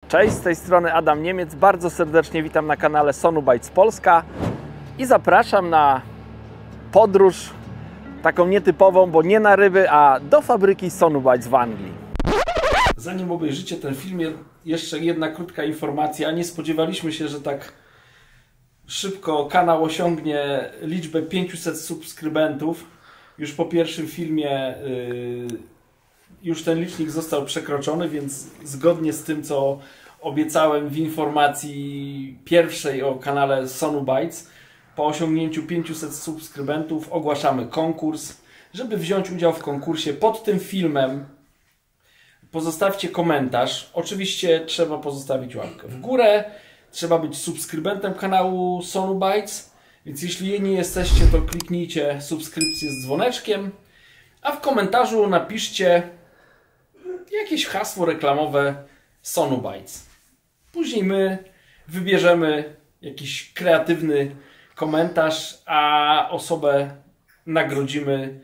Cześć, z tej strony Adam Niemiec. Bardzo serdecznie witam na kanale Sonubytes Polska i zapraszam na podróż taką nietypową, bo nie na ryby, a do fabryki Sonubytes w Anglii. Zanim obejrzycie ten film, jeszcze jedna krótka informacja. Nie spodziewaliśmy się, że tak szybko kanał osiągnie liczbę 500 subskrybentów. Już po pierwszym filmie już ten licznik został przekroczony, więc zgodnie z tym, co obiecałem w informacji pierwszej o kanale Sonubytes, po osiągnięciu 500 subskrybentów ogłaszamy konkurs. Żeby wziąć udział w konkursie pod tym filmem, pozostawcie komentarz. Oczywiście trzeba pozostawić łapkę w górę, trzeba być subskrybentem kanału Sonubytes, więc jeśli nie jesteście, to kliknijcie subskrypcję z dzwoneczkiem, a w komentarzu napiszcie jakieś hasło reklamowe Sonubytes. Później my wybierzemy jakiś kreatywny komentarz, a osobę nagrodzimy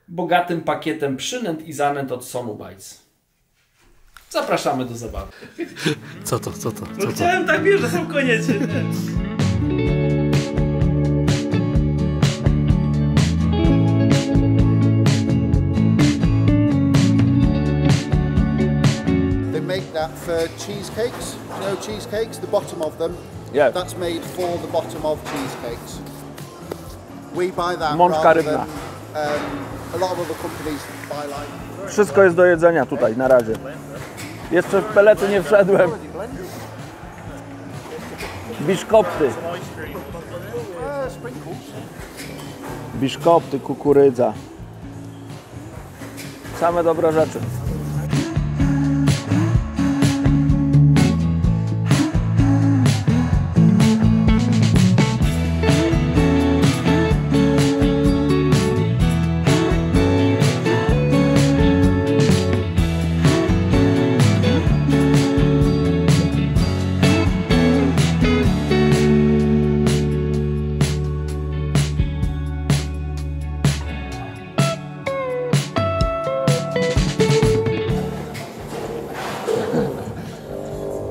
bogatym pakietem przynęt i zanęt od Sonubytes. Zapraszamy do zabawy. Co to? No chciałem tak, wiesz, że są koniecznie. They make that for cheesecakes. You know cheesecakes, the bottom of them. Yeah. That's made for the bottom of cheesecakes. We buy that Mączka rather rybna. than a lot of other companies buy like. Wszystko jest do jedzenia tutaj na razie. Jeszcze w pelety nie wszedłem. Biszkopty. Biszkopty, kukurydza. Same dobre rzeczy.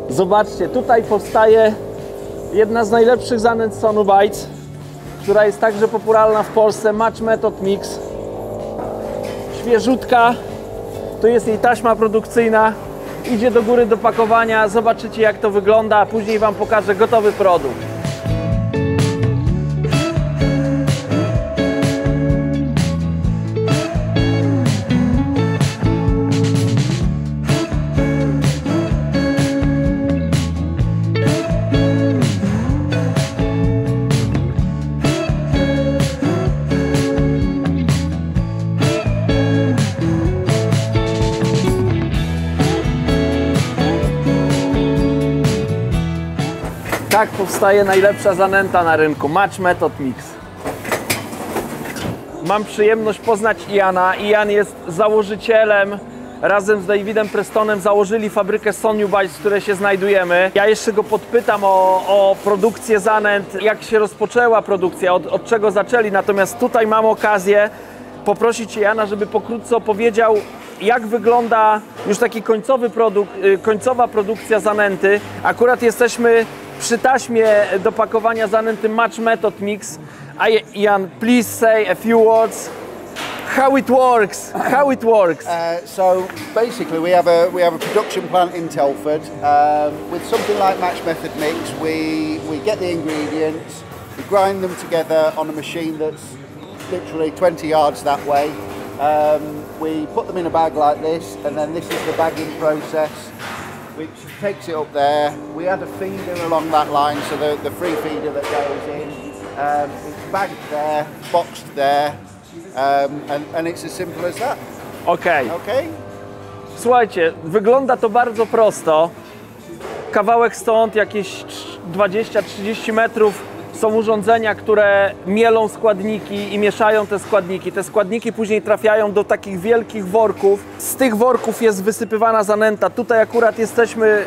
Zobaczcie, tutaj powstaje jedna z najlepszych zanęt Sonubytes, która jest także popularna w Polsce, Match Method Mix. Świeżutka, to jest jej taśma produkcyjna, idzie do góry do pakowania, zobaczycie jak to wygląda, a później Wam pokażę gotowy produkt. Tak powstaje najlepsza zanęta na rynku, Match Method Mix. Mam przyjemność poznać Iana. Ian jest założycielem, razem z Davidem Prestonem założyli fabrykę Sonubytes, w której się znajdujemy. Ja jeszcze go podpytam o produkcję zanęt, jak się rozpoczęła produkcja, od czego zaczęli. Natomiast tutaj mam okazję poprosić Iana, żeby pokrótce opowiedział, jak wygląda już taki końcowy produkt, końcowa produkcja zanęty. Akurat jesteśmy przy taśmie do pakowania zanęty Match Method Mix. Ian, please say a few words. How it works? How it works? So basically, we have a production plant in Telford. With something like Match Method Mix, we get the ingredients, we grind them together on a machine that's literally 20 yards that way. We put them in a bag like this, and then this is the bagging process, which takes it up there. We add a feeder along that line, so the free feeder that goes in, it's bagged there, boxed there, and it's as simple as that. Okej. Okay? Słuchajcie, wygląda to bardzo prosto. Kawałek stąd, jakieś 20-30 metrów, są urządzenia, które mielą składniki i mieszają te składniki. Te składniki później trafiają do takich wielkich worków. Z tych worków jest wysypywana zanęta. Tutaj akurat jesteśmy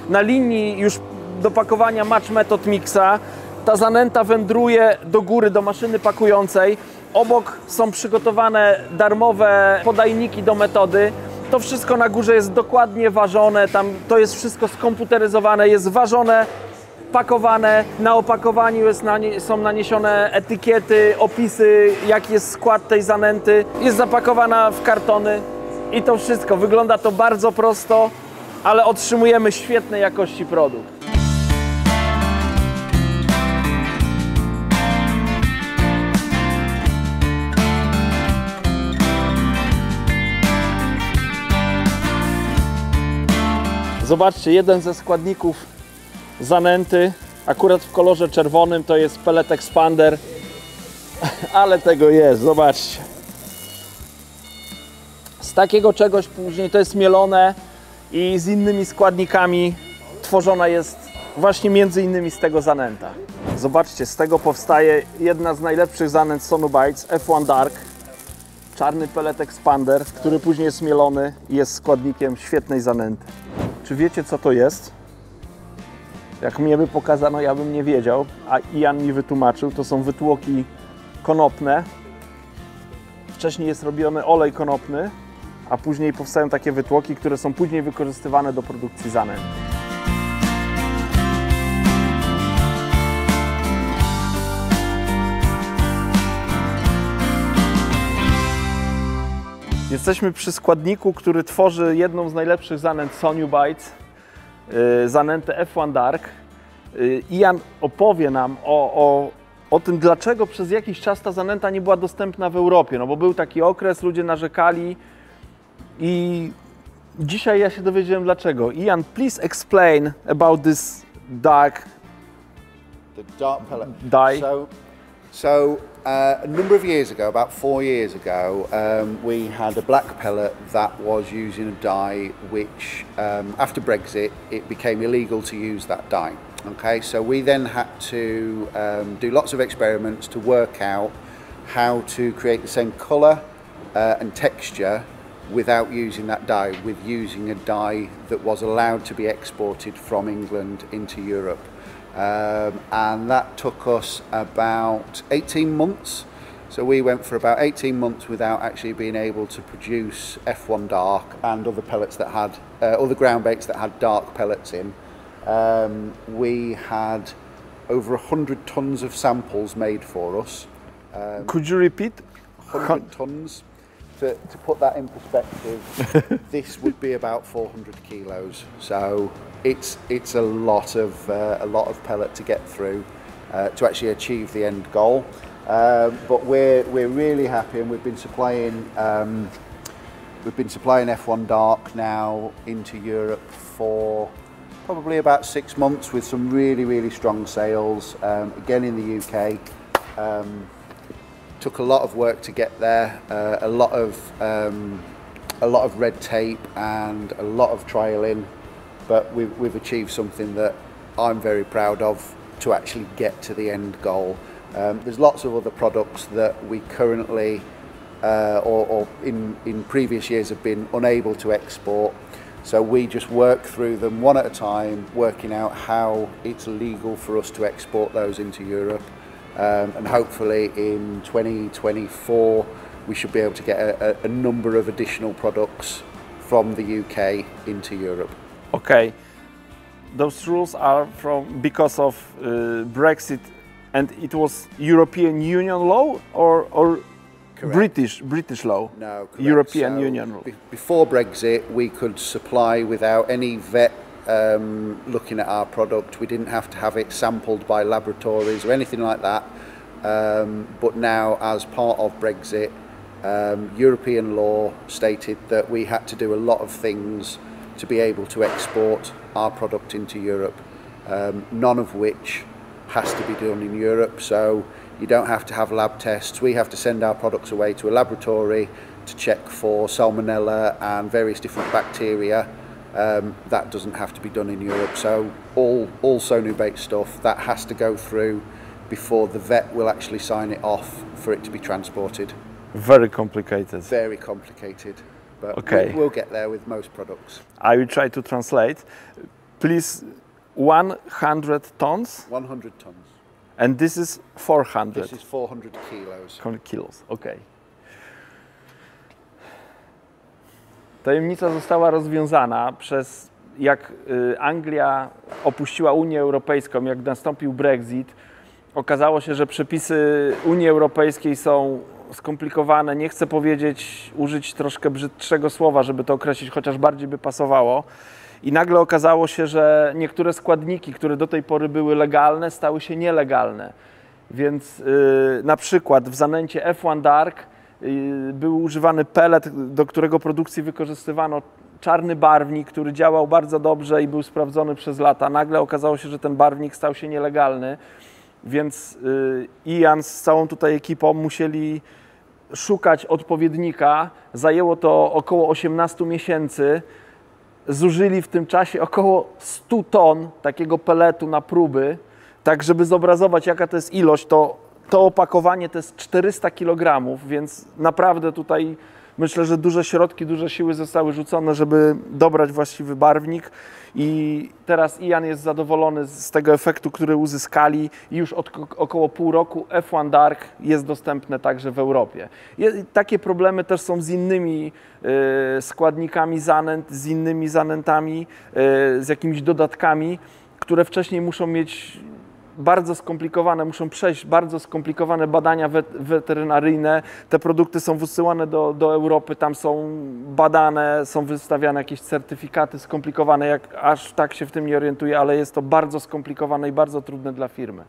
na linii już do pakowania Match Method Mixa. Ta zanęta wędruje do góry, do maszyny pakującej. Obok są przygotowane darmowe podajniki do metody. To wszystko na górze jest dokładnie ważone, tam to jest wszystko skomputeryzowane, jest ważone, pakowane, na opakowaniu są naniesione etykiety, opisy, jaki jest skład tej zanęty, jest zapakowana w kartony i to wszystko. Wygląda to bardzo prosto, ale otrzymujemy świetnej jakości produkt. Zobaczcie, jeden ze składników zanęty, akurat w kolorze czerwonym, to jest pellet expander, ale tego jest, zobaczcie. Z takiego czegoś później to jest mielone i z innymi składnikami tworzona jest właśnie między innymi z tego zanęta. Zobaczcie, z tego powstaje jedna z najlepszych zanęt Sonubites, F1 Dark. Czarny pellet expander, który później jest mielony i jest składnikiem świetnej zanęty. Czy wiecie, co to jest? Jak mnie by pokazano, ja bym nie wiedział, a Ian mi wytłumaczył. To są wytłoki konopne. Wcześniej jest robiony olej konopny, a później powstają takie wytłoki, które są później wykorzystywane do produkcji zanęt. Jesteśmy przy składniku, który tworzy jedną z najlepszych zanęt Sonubites, zanętę F1 Dark. Ian opowie nam o tym, dlaczego przez jakiś czas ta zanęta nie była dostępna w Europie. No bo był taki okres, ludzie narzekali i dzisiaj ja się dowiedziałem dlaczego. Ian, please explain about this dark pellet dye. So a number of years ago, about 4 years ago, we had a black pellet that was using a dye which, after Brexit, it became illegal to use that dye. Okay, so we then had to do lots of experiments to work out how to create the same colour and texture without using that dye, with using a dye that was allowed to be exported from England into Europe. And that took us about 18 months. So we went for about 18 months without actually being able to produce F1 Dark and other pellets that had, other ground baits that had dark pellets in. We had over 100 tons of samples made for us. Could you repeat? 100 tons. To put that in perspective, this would be about 400 kilos. So it's a lot of pellet to get through to actually achieve the end goal. But we're really happy, and we've been supplying F1 Dark now into Europe for probably about 6 months with some really strong sales. Again in the UK. Took a lot of work to get there, a lot of red tape and a lot of trialing, but we've achieved something that I'm very proud of to actually get to the end goal. There's lots of other products that we currently or in previous years have been unable to export, so we just work through them one at a time, working out how it's legal for us to export those into Europe. And hopefully in 2024 we should be able to get a number of additional products from the UK into Europe. Okay, those rules are because of Brexit, and it was European Union law or British law? No, correct. European Union law. Before Brexit, we could supply without any vet looking at our product. We didn't have to have it sampled by laboratories or anything like that. But now, as part of Brexit, European law stated that we had to do a lot of things to be able to export our product into Europe, none of which has to be done in Europe. So you don't have to have lab tests. We have to send our products away to a laboratory to check for salmonella and various different bacteria. That doesn't have to be done in Europe. So all Sonubate stuff, that has to go through before the vet will actually sign it off for it to be transported. Very complicated. Very complicated, but okay. we'll get there with most products. I will try to translate. Please, 100 tons? 100 tons. And this is 400? This is 400 kilos. 400 kilos, okay. Tajemnica została rozwiązana przez, jak Anglia opuściła Unię Europejską, jak nastąpił Brexit. Okazało się, że przepisy Unii Europejskiej są skomplikowane. Nie chcę użyć troszkę brzydszego słowa, żeby to określić, chociaż bardziej by pasowało. I nagle okazało się, że niektóre składniki, które do tej pory były legalne, stały się nielegalne. Więc na przykład w zanęcie F1 Dark był używany pelet, do którego produkcji wykorzystywano czarny barwnik, który działał bardzo dobrze i był sprawdzony przez lata. Nagle okazało się, że ten barwnik stał się nielegalny, więc Ian z całą tutaj ekipą musieli szukać odpowiednika. Zajęło to około 18 miesięcy. Zużyli w tym czasie około 100 ton takiego peletu na próby. Tak, żeby zobrazować, jaka to jest ilość, to opakowanie to jest 400 kg, więc naprawdę tutaj myślę, że duże środki, duże siły zostały rzucone, żeby dobrać właściwy barwnik. I teraz Ian jest zadowolony z tego efektu, który uzyskali i już od około pół roku F1 Dark jest dostępne także w Europie. Takie problemy też są z innymi składnikami zanęt, z innymi zanętami, z jakimiś dodatkami, które wcześniej muszą przejść bardzo skomplikowane badania weterynaryjne. Te produkty są wysyłane do Europy, tam są badane, są wystawiane jakieś certyfikaty skomplikowane, aż tak się w tym nie orientuję, ale jest to bardzo skomplikowane i bardzo trudne dla firmy.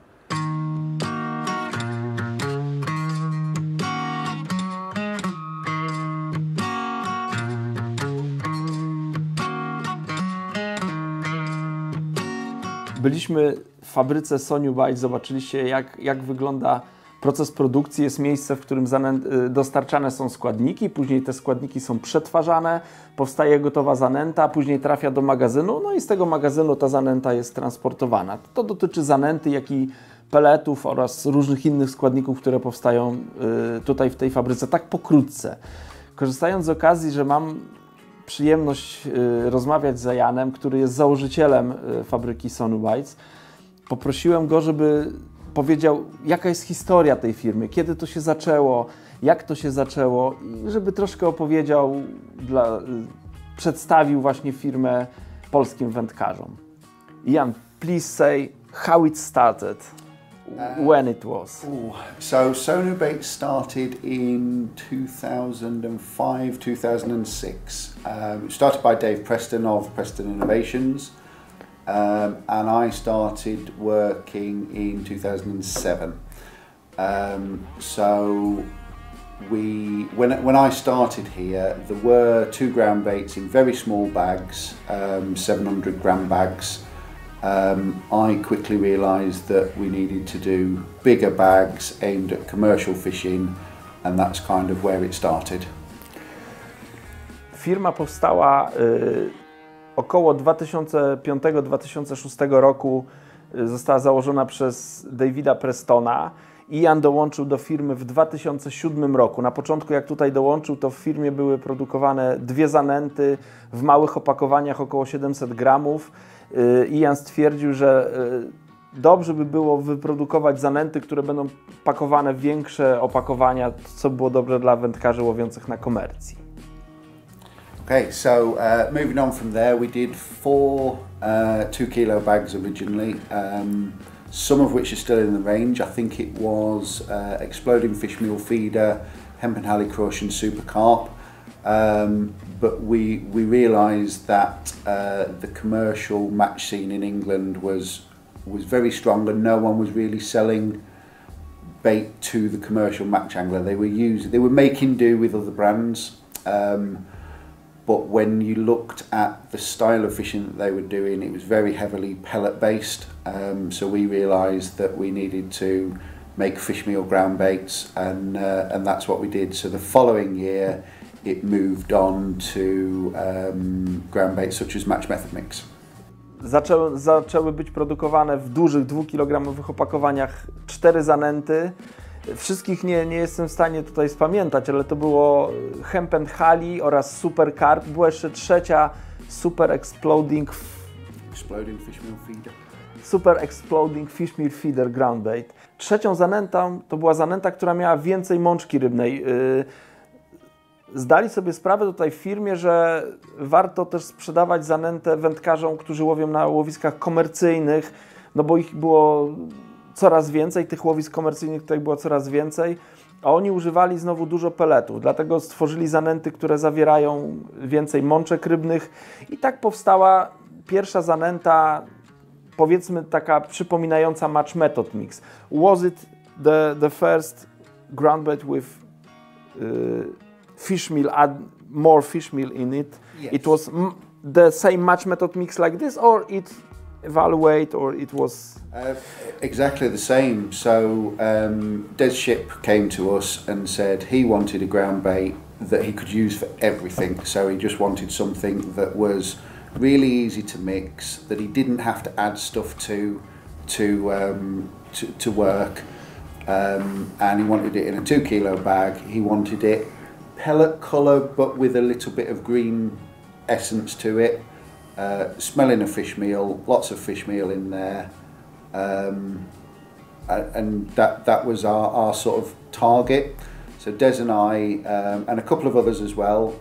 Byliśmy w fabryce Soniu Bites, zobaczyliście jak wygląda proces produkcji. Jest miejsce, w którym dostarczane są składniki, później te składniki są przetwarzane, powstaje gotowa zanęta, później trafia do magazynu, no i z tego magazynu ta zanęta jest transportowana. To dotyczy zanęty, jak i peletów oraz różnych innych składników, które powstają tutaj w tej fabryce. Tak pokrótce. Korzystając z okazji, że mam przyjemność rozmawiać z Ianem, który jest założycielem fabryki Sonu Bites, poprosiłem go, żeby powiedział, jaka jest historia tej firmy, kiedy to się zaczęło, jak to się zaczęło i żeby troszkę opowiedział, przedstawił właśnie firmę polskim wędkarzom. Ian, please say how it started, when it was. So Sonu Bites started in 2005, 2006. It started by Dave Preston of Preston Innovations. And I started working in 2007. So when I started here, there were 2 ground baits in very small bags, 700 gram bags. I quickly realised that we needed to do bigger bags aimed at commercial fishing, and that's kind of where it started. Firma powstała około 2005-2006 roku, została założona przez Davida Prestona. Ian dołączył do firmy w 2007 roku. Na początku, jak tutaj dołączył, to w firmie były produkowane 2 zanęty w małych opakowaniach około 700 gramów. Ian stwierdził, że dobrze by było wyprodukować zanęty, które będą pakowane w większe opakowania, co było dobre dla wędkarzy łowiących na komercji. Okay, so moving on from there, we did 4 2 kilo bags originally, some of which are still in the range. I think it was Exploding Fish Meal Feeder, Hempen Halicrush and Super Carp. But we realised that the commercial match scene in England was very strong, and no one was really selling bait to the commercial match angler. They were making do with other brands. But when you looked at the style of fishing that they were doing, it was very heavily pellet based. So we realised that we needed to make fish meal ground baits, and that's what we did. So the following year, it moved on to ground baits such as Match Method Mix. Zaczęły być produkowane w dużych 2-kilogramowych opakowaniach 4 zanęty. Wszystkich nie jestem w stanie tutaj spamiętać, ale to było Hempen Hali oraz Super Carp. Była jeszcze trzecia Super Exploding Fish Meal Feeder. Super Exploding Fish Meal Feeder Ground Bait. Trzecią zanętą to była zanęta, która miała więcej mączki rybnej. zdali sobie sprawę tutaj w firmie, że warto też sprzedawać zanętę wędkarzom, którzy łowią na łowiskach komercyjnych, no bo ich było coraz więcej, tych łowisk komercyjnych tutaj było coraz więcej, a oni używali znowu dużo peletów, dlatego stworzyli zanęty, które zawierają więcej mączek rybnych i tak powstała pierwsza zanęta, powiedzmy taka przypominająca Match Method Mix. Was it the first ground bait with fish meal, add more fish meal in it? Yes. It was the same Match Method Mix like this, or it evaluate, or it was... Exactly the same. So Des Ship came to us and said he wanted a ground bait that he could use for everything. So he just wanted something that was really easy to mix, that he didn't have to add stuff to work, and he wanted it in a 2 kilo bag. He wanted it pellet colour but with a little bit of green essence to it, smelling of fish meal, lots of fish meal in there, and that was our sort of target. So Des and I, and a couple of others as well,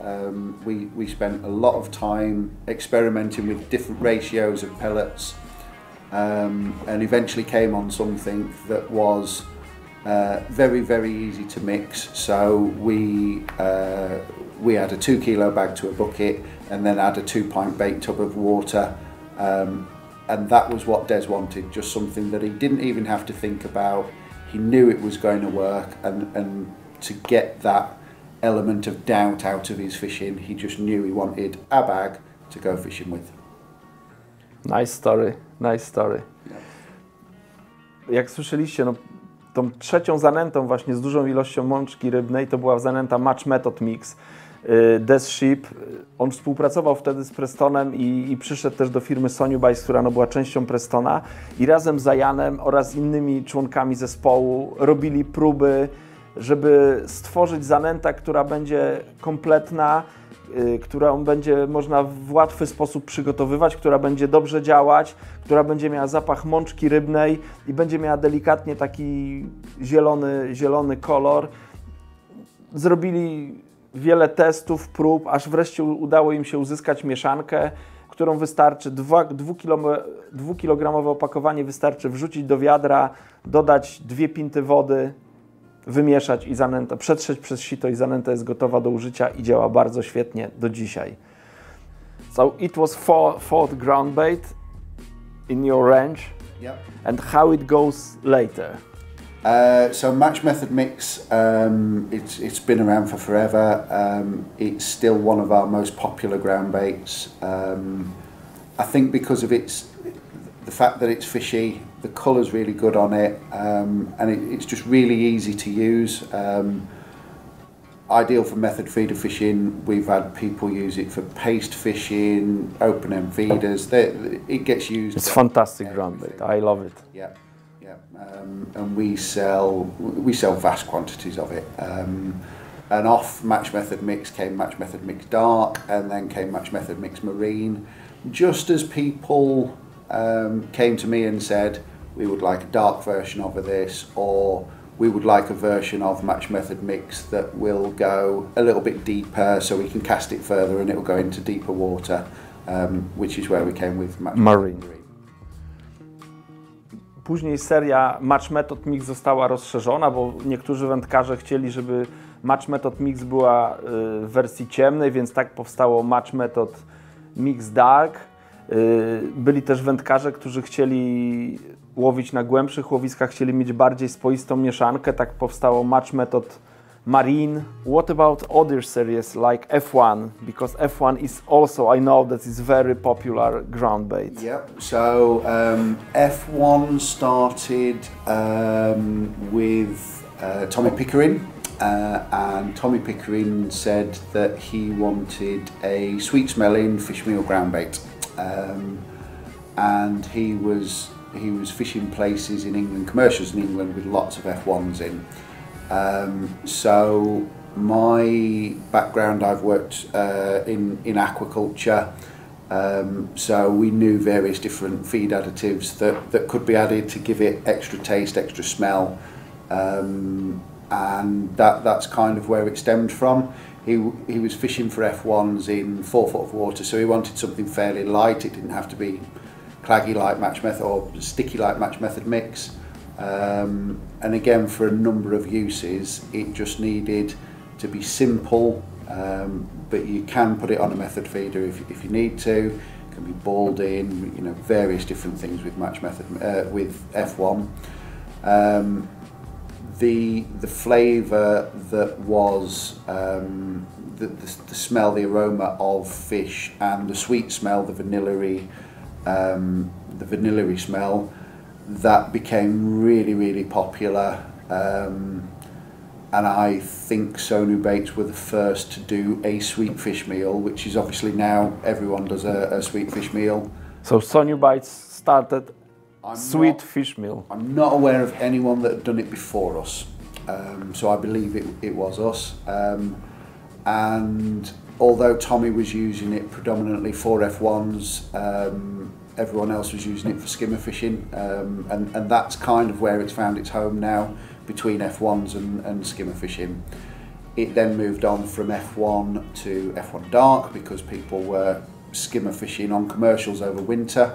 we spent a lot of time experimenting with different ratios of pellets, and eventually came on something that was very, very easy to mix. So we had a 2 kilo bag to a bucket and then add a 2-pint bait tub of water, and that was what Des wanted, just something that he didn't even have to think about. He knew it was going to work, and to get that element of doubt out of his fishing, he just knew he wanted a bag to go fishing with. Nice story, nice story. Jak słyszeliście, no, tą trzecią zanętą właśnie z dużą ilością mączki rybnej to była zanęta Match Method Mix. Des Ship, on współpracował wtedy z Prestonem i przyszedł też do firmy Soniubice, która no, była częścią Prestona, i razem z Janem oraz innymi członkami zespołu robili próby, żeby stworzyć zanętę, która będzie kompletna, którą będzie można w łatwy sposób przygotowywać, która będzie dobrze działać, która będzie miała zapach mączki rybnej i będzie miała delikatnie taki zielony kolor. Zrobili wiele testów, prób, aż wreszcie udało im się uzyskać mieszankę, którą wystarczy, 2-kilogramowe opakowanie wystarczy wrzucić do wiadra, dodać 2 pinty wody, wymieszać i zanęta, przetrzeć przez sito i zanęta jest gotowa do użycia i działa bardzo świetnie do dzisiaj. So it was fourth ground bait in your range. Yep. And how it goes later? So Match Method Mix, it's been around for forever. It's still one of our most popular ground baits. I think because of the fact that it's fishy, the colour's really good on it, and it's just really easy to use. Ideal for method feeder fishing. We've had people use it for paste fishing, open end feeders. It gets used. It's fantastic ground bait. I love it. Yeah. And we sell vast quantities of it. And off Match Method Mix came Match Method Mix Dark, and then came Match Method Mix Marine. Just as people came to me and said, we would like a dark version of this, or we would like a version of Match Method Mix that will go a little bit deeper so we can cast it further and it will go into deeper water, which is where we came with Match Marine. Method Marine. Później seria Match Method Mix została rozszerzona, bo niektórzy wędkarze chcieli, żeby Match Method Mix była w wersji ciemnej, więc tak powstało Match Method Mix Dark. Byli też wędkarze, którzy chcieli łowić na głębszych łowiskach, chcieli mieć bardziej spoistą mieszankę, tak powstało Match Method Marine. What about other series like F1? Because F1 is also, I know that it's very popular ground bait. Yep. So F1 started with Tommy Pickering, and Tommy Pickering said that he wanted a sweet-smelling fish meal ground bait, and he was fishing places in England, commercials in England with lots of F1s in. So my background, I've worked in aquaculture, so we knew various different feed additives that could be added to give it extra taste, extra smell, and that's kind of where it stemmed from. he was fishing for F1s in 4 foot of water, so he wanted something fairly light. It didn't have to be claggy like Match Method or sticky like Match Method mix. And again, for a number of uses, it just needed to be simple, but you can put it on a method feeder if you need to. It can be balled in, you know, various different things with Match Method, with F1. The flavour that was the smell, the aroma of fish, and the sweet smell, the vanilla-y smell, that became really popular. And I think Sonu Baits were the first to do a sweet fish meal, which is obviously now everyone does a sweet fish meal. So Sonu Baits started fish meal. I'm not aware of anyone that had done it before us, so I believe it was us. And although Tommy was using it predominantly for F1s, everyone else was using it for skimmer fishing, and that's kind of where it's found its home now, between F1s and skimmer fishing. It then moved on from F1 to F1 Dark because people were skimmer fishing on commercials over winter,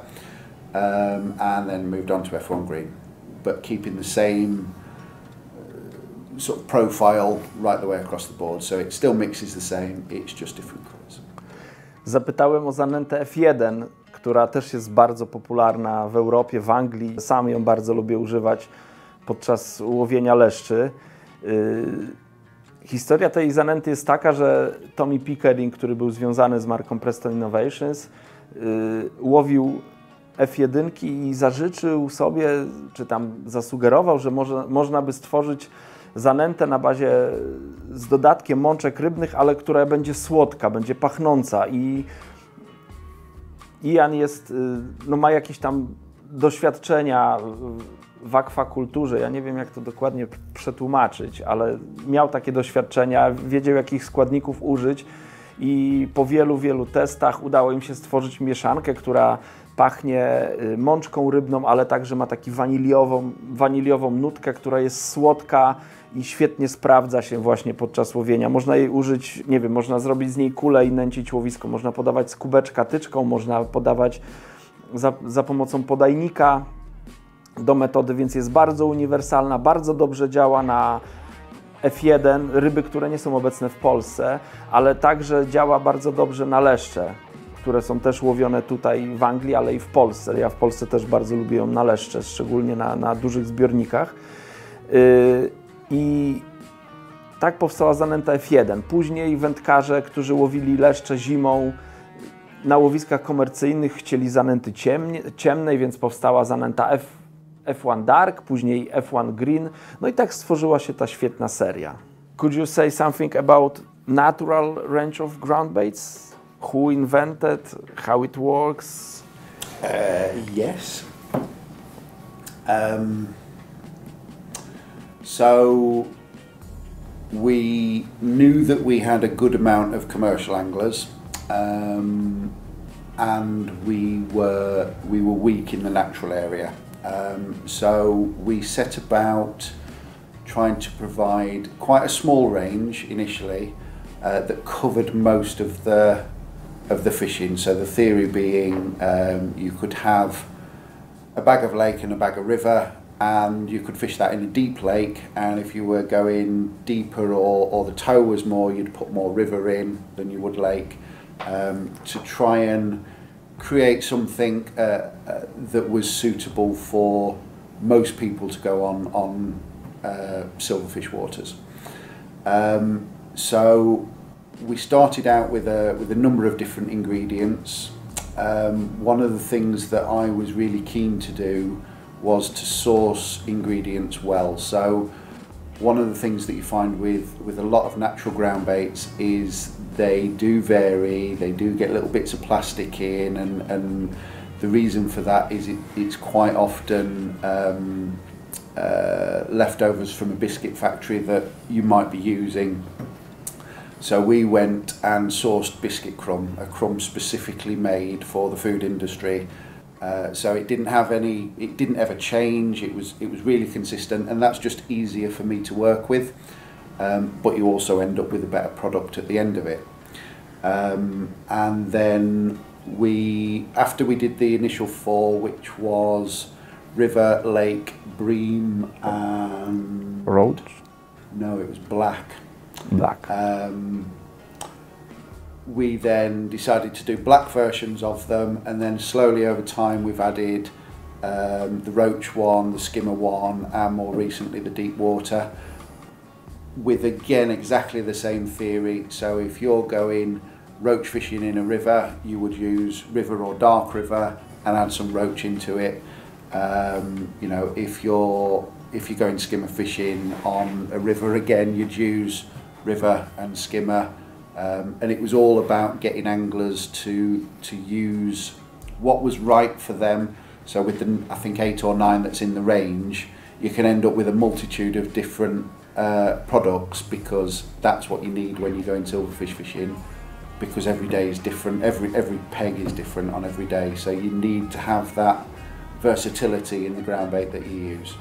and then moved on to F1 Green, but keeping the same sort of profile right the way across the board, so it still mixes the same, it's just different colours. Zapytałem o zanętę F1, która też jest bardzo popularna w Europie, w Anglii. Sam ją bardzo lubię używać podczas łowienia leszczy. Historia tej zanęty jest taka, że Tommy Pickering, który był związany z marką Preston Innovations, łowił F1 i zażyczył sobie, czy tam zasugerował, że można by stworzyć zanętę na bazie z dodatkiem mączek rybnych, ale która będzie słodka, będzie pachnąca. I Ian jest, no ma jakieś tam doświadczenia w akwakulturze. Ja nie wiem, jak to dokładnie przetłumaczyć, ale miał takie doświadczenia, wiedział, jakich składników użyć i po wielu testach udało im się stworzyć mieszankę, która pachnie mączką rybną, ale także ma taki waniliową nutkę, która jest słodka i świetnie sprawdza się właśnie podczas łowienia. Można jej użyć, nie wiem, można zrobić z niej kulę i nęcić łowisko, można podawać z kubeczka tyczką, można podawać za pomocą podajnika do metody, więc jest bardzo uniwersalna, bardzo dobrze działa na F1, ryby, które nie są obecne w Polsce, ale także działa bardzo dobrze na leszcze, które są też łowione tutaj w Anglii, ale i w Polsce. Ja w Polsce też bardzo lubię ją na leszcze, szczególnie na dużych zbiornikach. I tak powstała zanęta F1. Później wędkarze, którzy łowili leszcze zimą na łowiskach komercyjnych, chcieli zanęty ciemnej, więc powstała zanęta F1 Dark, później F1 Green. No i tak stworzyła się ta świetna seria. Could you say something about natural range of ground baits? Who invented? How it works? Yes. So we knew that we had a good amount of commercial anglers, and we were weak in the natural area. So we set about trying to provide quite a small range initially that covered most of the fishing. So the theory being you could have a bag of lake and a bag of river, and you could fish that in a deep lake, and if you were going deeper or the tow was more, you'd put more river in than you would lake, to try and create something that was suitable for most people to go on silverfish waters. So we started out with a number of different ingredients. One of the things that I was really keen to do was to source ingredients well. So one of the things that you find with a lot of natural ground baits is they do vary, they do get little bits of plastic in, and the reason for that is it's quite often leftovers from a biscuit factory that you might be using. So we went and sourced biscuit crumb, a crumb specifically made for the food industry. So it didn't ever change. It was really consistent, and that's just easier for me to work with. but you also end up with a better product at the end of it. And then after we did the initial 4, which was River, Lake, Bream and... Road? No, it was Black. Black. We then decided to do black versions of them, and then slowly over time we've added the Roach one, the Skimmer one, and more recently the Deep Water, with again exactly the same theory. So if you're going roach fishing in a river, you would use River or Dark River and add some roach into it. You know, if you're going skimmer fishing on a river, again you'd use River and Skimmer. And it was all about getting anglers to use what was right for them. So with the, I think 8 or 9 that's in the range, you can end up with a multitude of different products, because that's what you need when you're going silverfish fishing, because every day is different, every peg is different on every day, so you need to have that versatility in the ground bait that you use.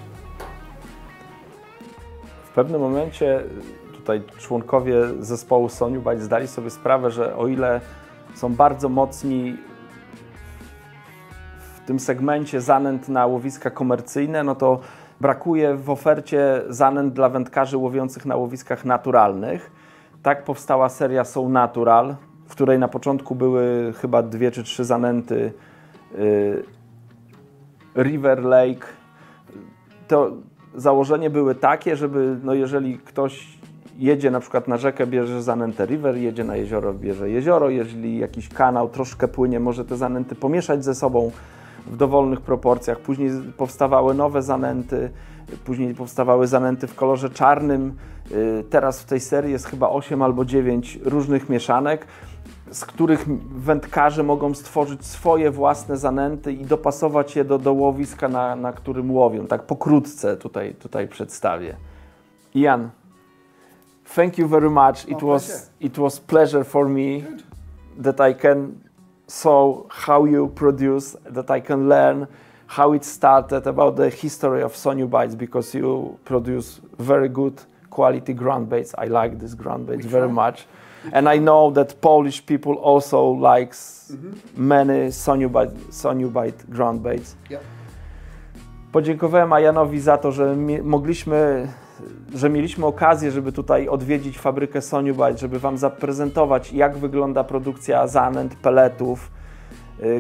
W pewnym momencie tutaj członkowie zespołu Soniu Bite zdali sobie sprawę, że o ile są bardzo mocni w tym segmencie zanęt na łowiska komercyjne, no to brakuje w ofercie zanęt dla wędkarzy łowiących na łowiskach naturalnych. Tak powstała seria So Natural, w której na początku były chyba 2 czy 3 zanęty River, Lake. To założenie były takie, żeby no jeżeli ktoś jedzie na przykład na rzekę, bierze zanętę River, jedzie na jezioro, bierze jezioro, jeżeli jakiś kanał troszkę płynie, może te zanęty pomieszać ze sobą w dowolnych proporcjach. Później powstawały nowe zanęty, później powstawały zanęty w kolorze czarnym. Teraz w tej serii jest chyba 8 albo 9 różnych mieszanek, z których wędkarze mogą stworzyć swoje własne zanęty i dopasować je do łowiska, na którym łowią. Tak pokrótce tutaj przedstawię. Ian, thank you very much. It was pleasure for me that I can saw how you produce, that I can learn how it started, about the history of Soniu Bites, because you produce very good quality ground baits. I like this ground baits very much. And I know that Polish people also likes many Soniu Bite ground baits. Yep. Podziękowałem Ianowi za to, że mieliśmy okazję, żeby tutaj odwiedzić fabrykę Soniu Bite, żeby Wam zaprezentować, jak wygląda produkcja zanęt, peletów,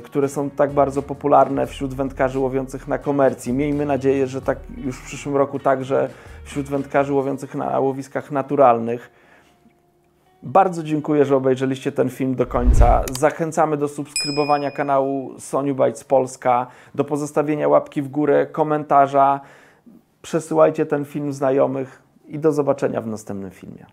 które są tak bardzo popularne wśród wędkarzy łowiących na komercji. Miejmy nadzieję, że tak już w przyszłym roku także wśród wędkarzy łowiących na łowiskach naturalnych. Bardzo dziękuję, że obejrzeliście ten film do końca. Zachęcamy do subskrybowania kanału Soniu Bites Polska, do pozostawienia łapki w górę, komentarza. Przesyłajcie ten film znajomych i do zobaczenia w następnym filmie.